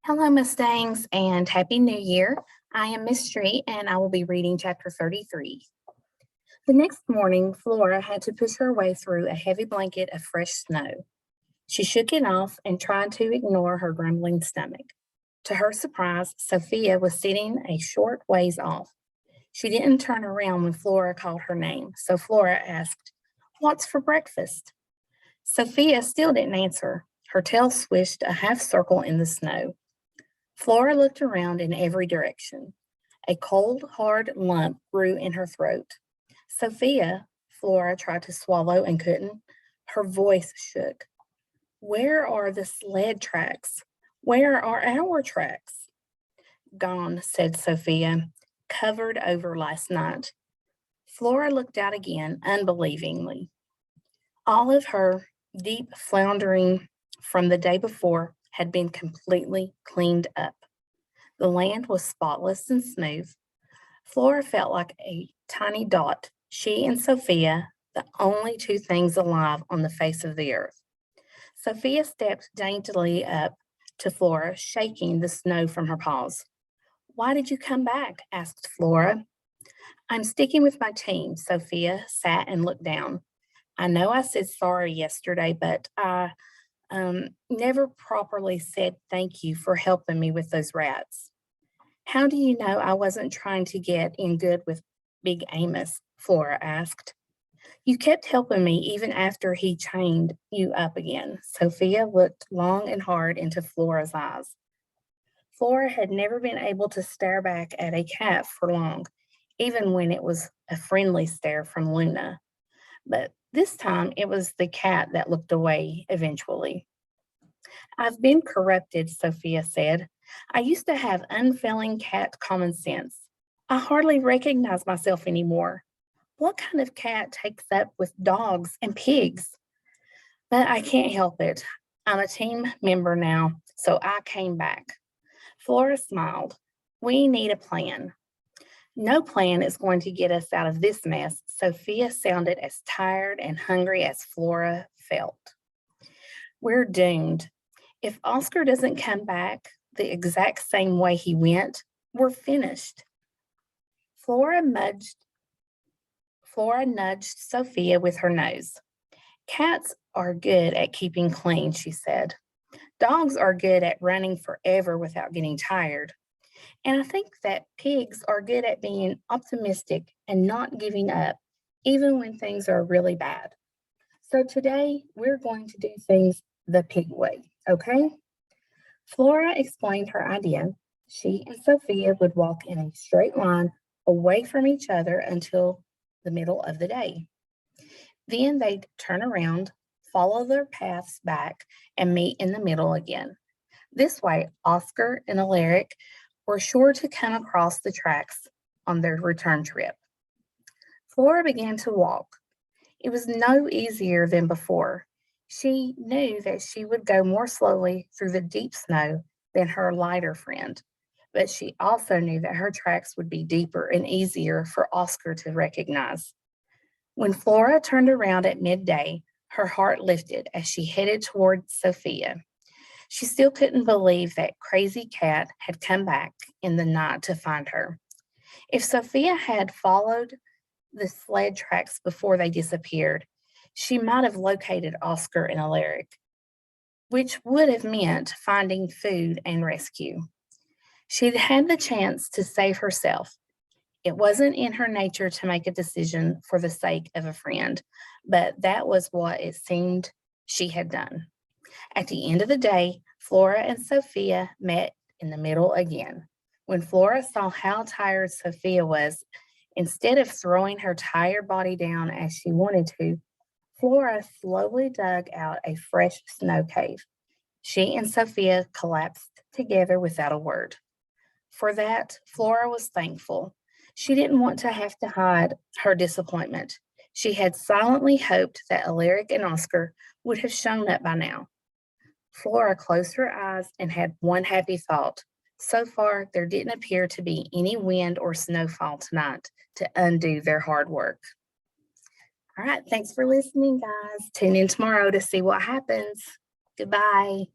Hello, Mustangs, and Happy New Year. I am Miss Street, and I will be reading chapter 33. The next morning, Flora had to push her way through a heavy blanket of fresh snow. She shook it off and tried to ignore her grumbling stomach. To her surprise, Sophia was sitting a short ways off. She didn't turn around when Flora called her name, so Flora asked, "What's for breakfast?" Sophia still didn't answer. Her tail swished a half circle in the snow. Flora looked around in every direction. A cold, hard lump grew in her throat. Sophia, Flora tried to swallow and couldn't. Her voice shook. Where are the sled tracks? Where are our tracks? Gone, said Sophia, covered over last night. Flora looked out again, unbelievingly. All of her deep floundering from the day before had been completely cleaned up. The land was spotless and smooth. Flora felt like a tiny dot, she and Sophia, the only two things alive on the face of the earth. Sophia stepped daintily up to Flora, shaking the snow from her paws. "Why did you come back?" asked Flora. "I'm sticking with my team." Sophia sat and looked down. "I know I said sorry yesterday, but I never properly said thank you for helping me with those rats." "How do you know I wasn't trying to get in good with Big Amos?" Flora asked. "You kept helping me even after he chained you up again." Sophia looked long and hard into Flora's eyes. Flora had never been able to stare back at a cat for long, even when it was a friendly stare from Luna. But this time it was the cat that looked away eventually. "I've been corrupted," Sophia said. "I used to have unfailing cat common sense. I hardly recognize myself anymore. What kind of cat takes up with dogs and pigs? But I can't help it. I'm a team member now, so I came back." Flora smiled. "We need a plan." "No plan is going to get us out of this mess." Sophia sounded as tired and hungry as Flora felt. "We're doomed. If Oscar doesn't come back the exact same way he went, we're finished." Flora nudged Flora nudged Sophia with her nose. "Cats are good at keeping clean," she said. "Dogs are good at running forever without getting tired. And I think that pigs are good at being optimistic and not giving up, even when things are really bad. So today we're going to do things the pig way, okay?" Flora explained her idea. She and Sophia would walk in a straight line away from each other until the middle of the day. Then they'd turn around, follow their paths back, and meet in the middle again. This way, Oscar and Alaric were sure to come across the tracks on their return trip. Flora began to walk. It was no easier than before. She knew that she would go more slowly through the deep snow than her lighter friend, but she also knew that her tracks would be deeper and easier for Oscar to recognize. When Flora turned around at midday, her heart lifted as she headed toward Sophia. She still couldn't believe that crazy cat had come back in the night to find her. If Sophia had followed the sled tracks before they disappeared, she might have located Oscar and Alaric, which would have meant finding food and rescue. She'd had the chance to save herself. It wasn't in her nature to make a decision for the sake of a friend, but that was what it seemed she had done. At the end of the day, Flora and Sophia met in the middle again. When Flora saw how tired Sophia was, instead of throwing her tired body down as she wanted to, Flora slowly dug out a fresh snow cave. She and Sophia collapsed together without a word. For that, Flora was thankful. She didn't want to have to hide her disappointment. She had silently hoped that Alaric and Oscar would have shown up by now. Flora closed her eyes and had one happy thought. So far, there didn't appear to be any wind or snowfall tonight to undo their hard work. All right, thanks for listening, guys. Tune in tomorrow to see what happens. Goodbye.